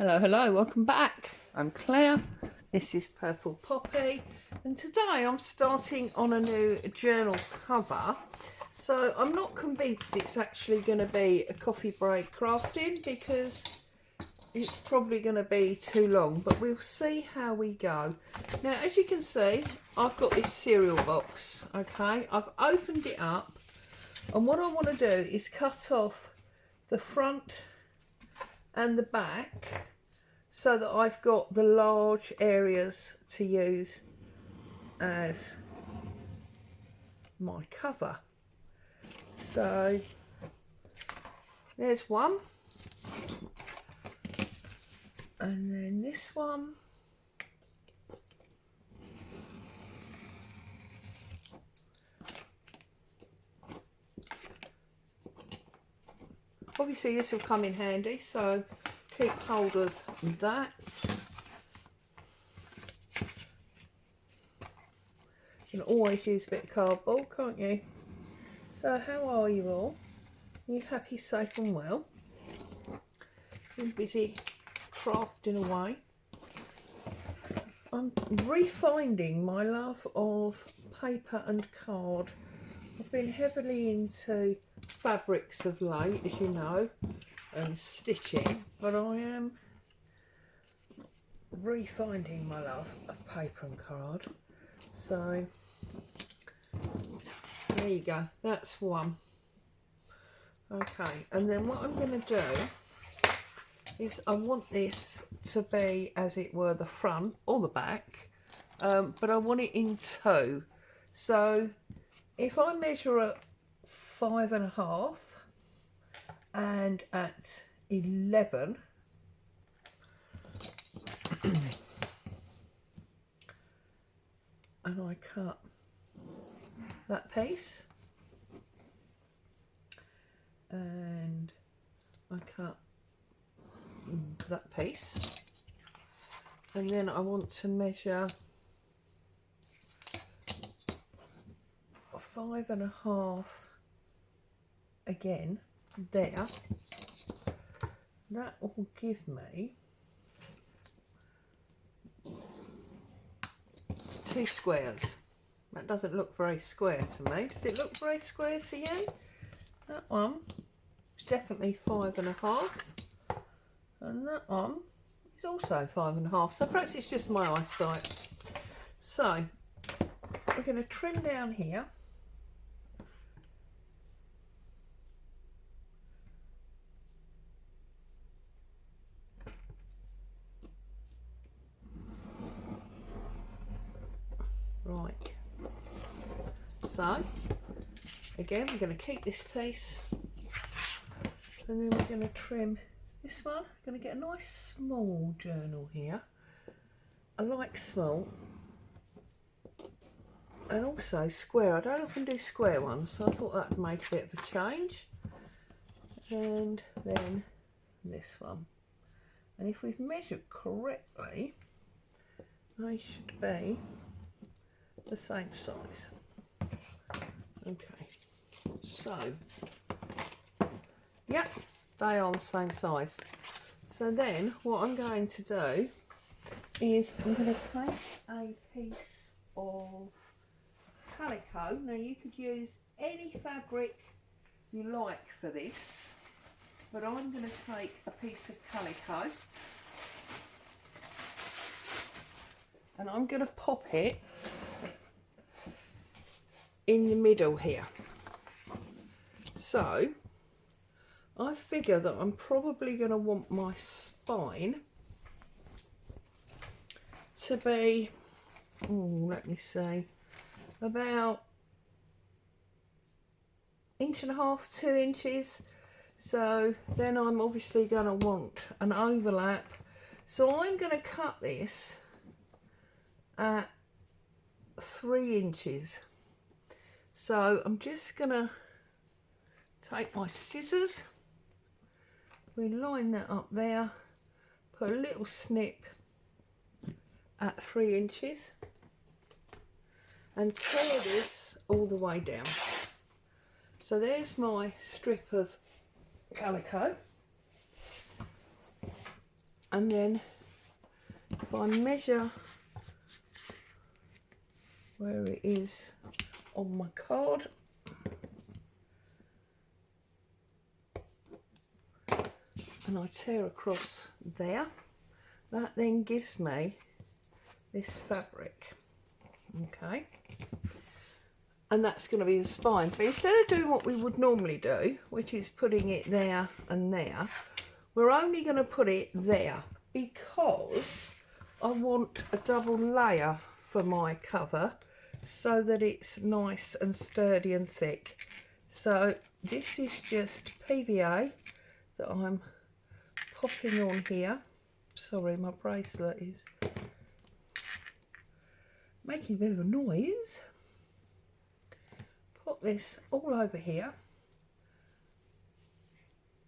Hello, hello, welcome back. I'm Claire, this is Purple Poppy, and today I'm starting on a new journal cover. So I'm not convinced it's actually going to be a coffee break crafting because it's probably going to be too long, but we'll see how we go. Now, as you can see, I've got this cereal box, okay? I've opened it up, and what I want to do is cut off the front and the back so that I've got the large areas to use as my cover. So there's one, and then this one, obviously this will come in handy, so keep hold of that. You can always use a bit of cardboard, can't you? So how are you all? Are you happy, safe and well? Been busy crafting away. I'm refinding my love of paper and card. I've been heavily into fabrics of late, as you know, and stitching, but I am refinding my love of paper and card. So there you go, that's one. Okay, and then what I'm going to do is I want this to be, as it were, the front or the back, but I want it in two. So if I measure at 5.5 and at 11, and I cut that piece, and I cut that piece, and then I want to measure 5.5 again there. That will give me 2 squares. That doesn't look very square to me. Does it look very square to you? That one is definitely 5.5, and that one is also 5.5. So perhaps it's just my eyesight. So we're going to trim down here. Right. So again, we're going to keep this piece, and then we're going to trim this one. I'm going to get a nice small journal here. I like small, and also square. I don't often do square ones, so I thought that would make a bit of a change. And then this one. And if we've measured correctly, they should be the same size. Okay, so yep, they are the same size. So then what I'm going to do is I'm going to take a piece of calico. Now you could use any fabric you like for this, but I'm going to take a piece of calico and I'm going to pop it in the middle here. So I figure that I'm probably going to want my spine to be, let me see, about 1.5 to 2 inches. So then I'm obviously going to want an overlap. So I'm going to cut this at 3 inches. So I'm just going to take my scissors, we line that up there, put a little snip at 3 inches and tear this all the way down. So there's my strip of calico. And then if I measure where it is on my card, and I tear across there, that then gives me this fabric, okay, and that's going to be the spine. But instead of doing what we would normally do, which is putting it there and there, we're only going to put it there because I want a double layer for my cover so that it's nice and sturdy and thick. So this is just PVA that I'm popping on here. Sorry, my bracelet is making a bit of a noise. Put this all over here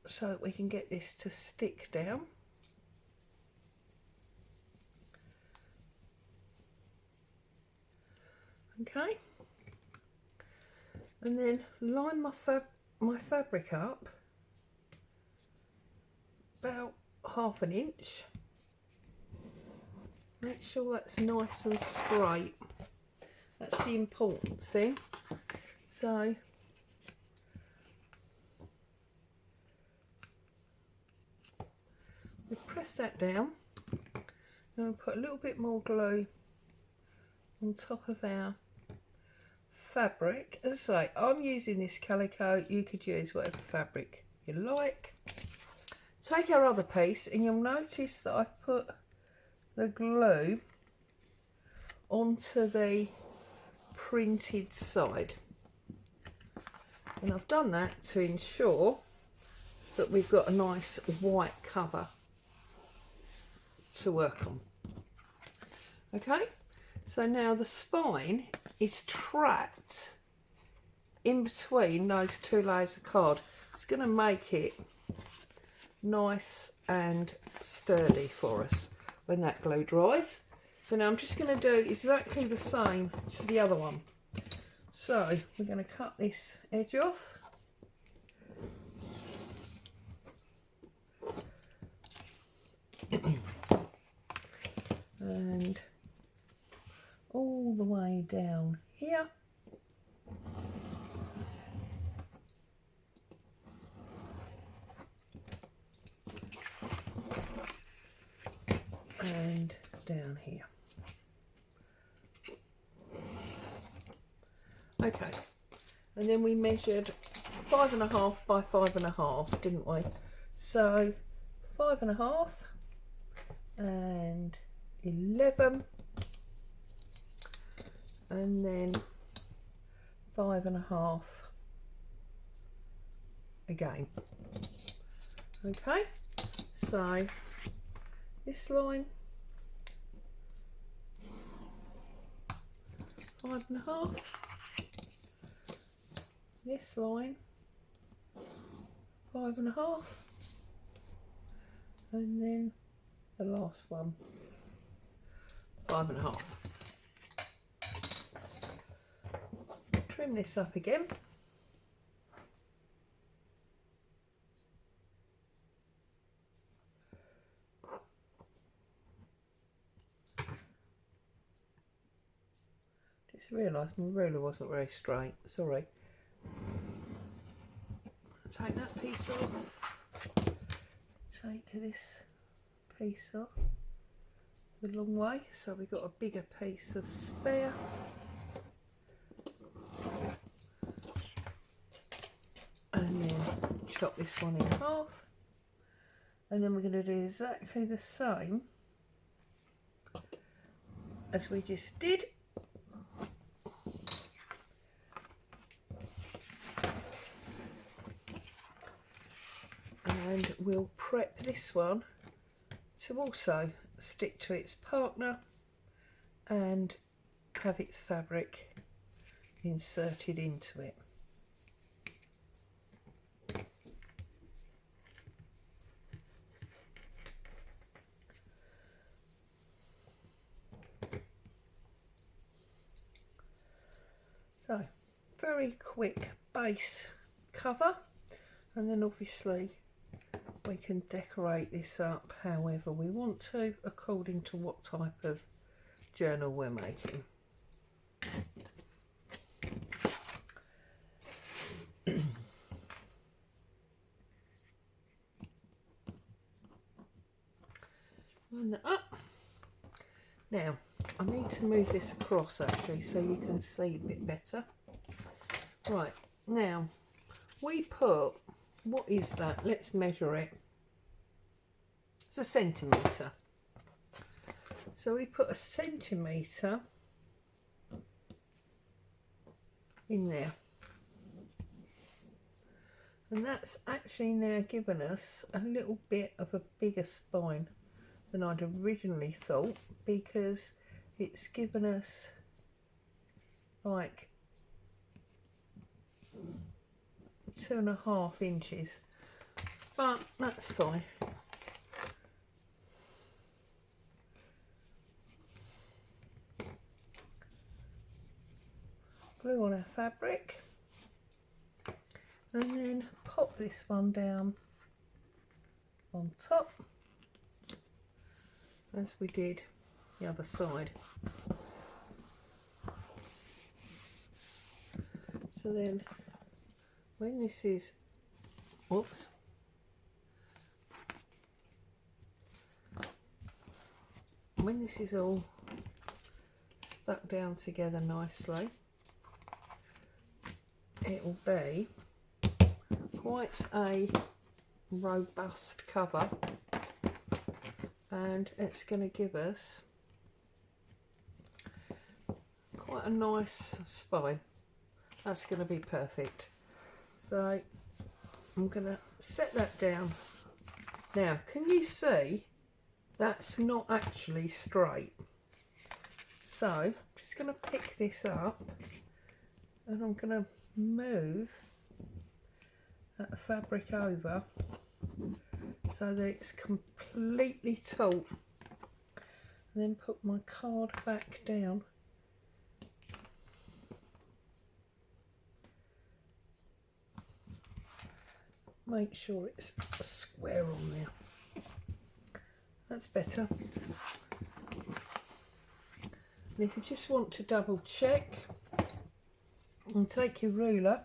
so that we can get this to stick down. Okay, and then line my fabric up about 1/2 inch. Make sure that's nice and straight. That's the important thing. So we press that down and we'll put a little bit more glue on top of our fabric. As I say, I'm using this calico. You could use whatever fabric you like. Take our other piece and you'll notice that I've put the glue onto the printed side, and I've done that to ensure that we've got a nice white cover to work on. Okay, so now the spine is trapped in between those 2 layers of card. It's going to make it nice and sturdy for us when that glue dries. So now I'm just going to do exactly the same to the other one. So we're going to cut this edge off. And all the way down here. And down here. Okay, and then we measured 5.5 by 5.5, didn't we? So 5.5 and 11, and then 5.5 again. Okay, so this line 5.5, this line 5.5, and then the last one 5.5. Trim this up again. Just realised my ruler wasn't very straight, sorry. Take that piece off, take this piece off the long way, so we've got a bigger piece of spare. And then chop this one in half, and then we're going to do exactly the same as we just did. And we'll prep this one to also stick to its partner and have its fabric inserted into it. So, very quick base cover, and then obviously We can decorate this up however we want to, according to what type of journal we're making. Line that up. Now, I need to move this across actually so you can see a bit better. Right, now we put, what is that? Let's measure it. It's a centimetre. So we put a centimetre in there. And that's actually now given us a little bit of a bigger spine than I'd originally thought, because it's given us like 2.5 inches, but that's fine. Glue on our fabric and then pop this one down on top as we did the other side. So then when this is, whoops, when this is all stuck down together nicely, it will be quite a robust cover, and it's going to give us quite a nice spine. That's going to be perfect. So I'm going to set that down. Now, can you see that's not actually straight? So I'm just going to pick this up and I'm going to move that fabric over so that it's completely taut, and then put my card back down. Make sure it's square on there. That's better. And if you just want to double check, and take your ruler,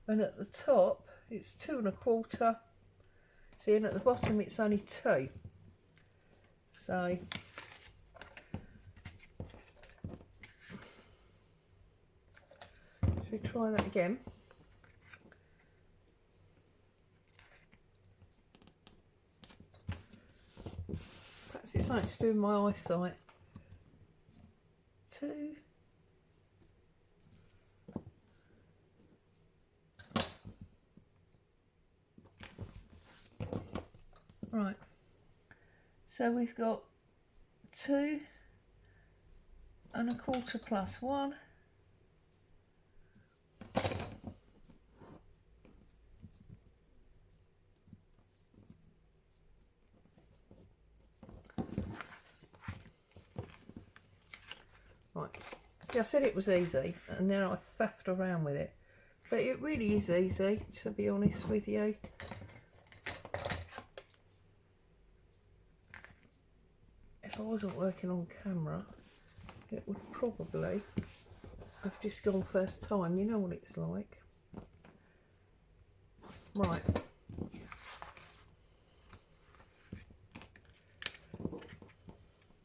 and at the top it's 2.25. See, and at the bottom it's only 2. So should we try that again? Perhaps it's something to do with my eyesight. 2. Right, so we've got 2.25 plus 1. Right, see, I said it was easy and then I faffed around with it, but it really is easy, to be honest with you. If I wasn't working on camera, it would probably have just gone first time. You know what it's like. Right.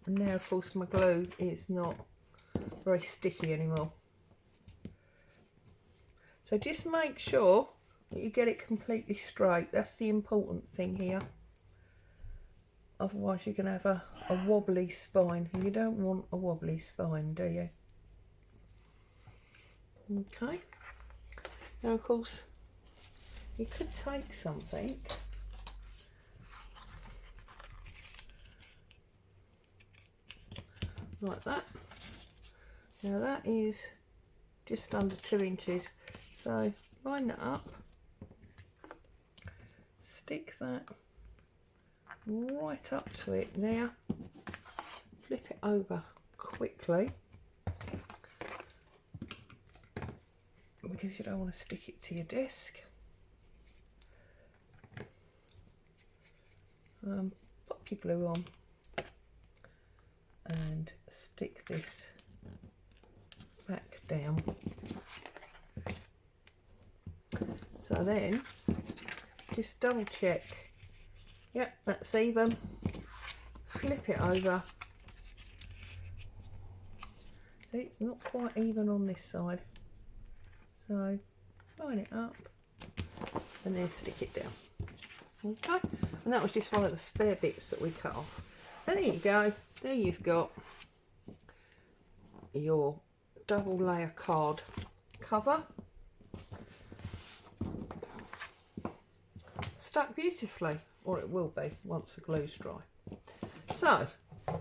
And now, of course, my glue is not very sticky anymore. So just make sure that you get it completely straight. That's the important thing here. Otherwise you're going to have a wobbly spine, and you don't want a wobbly spine, do you? Okay. Now, of course, you could take something like that. Now that is just under 2 inches. So line that up, stick that right up to it. Now flip it over quickly, because you don't want to stick it to your desk. pop your glue on and stick this back down. So then just double check, yep, that's even, flip it over. See, it's not quite even on this side, so line it up and then stick it down. Okay, and that was just one of the spare bits that we cut off. And there you go, there you've got your double layer card cover. Stuck beautifully, or it will be once the glue's dry. So,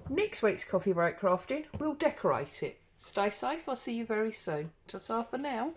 next week's coffee break crafting, we'll decorate it. Stay safe, I'll see you very soon. Ta-ta for now.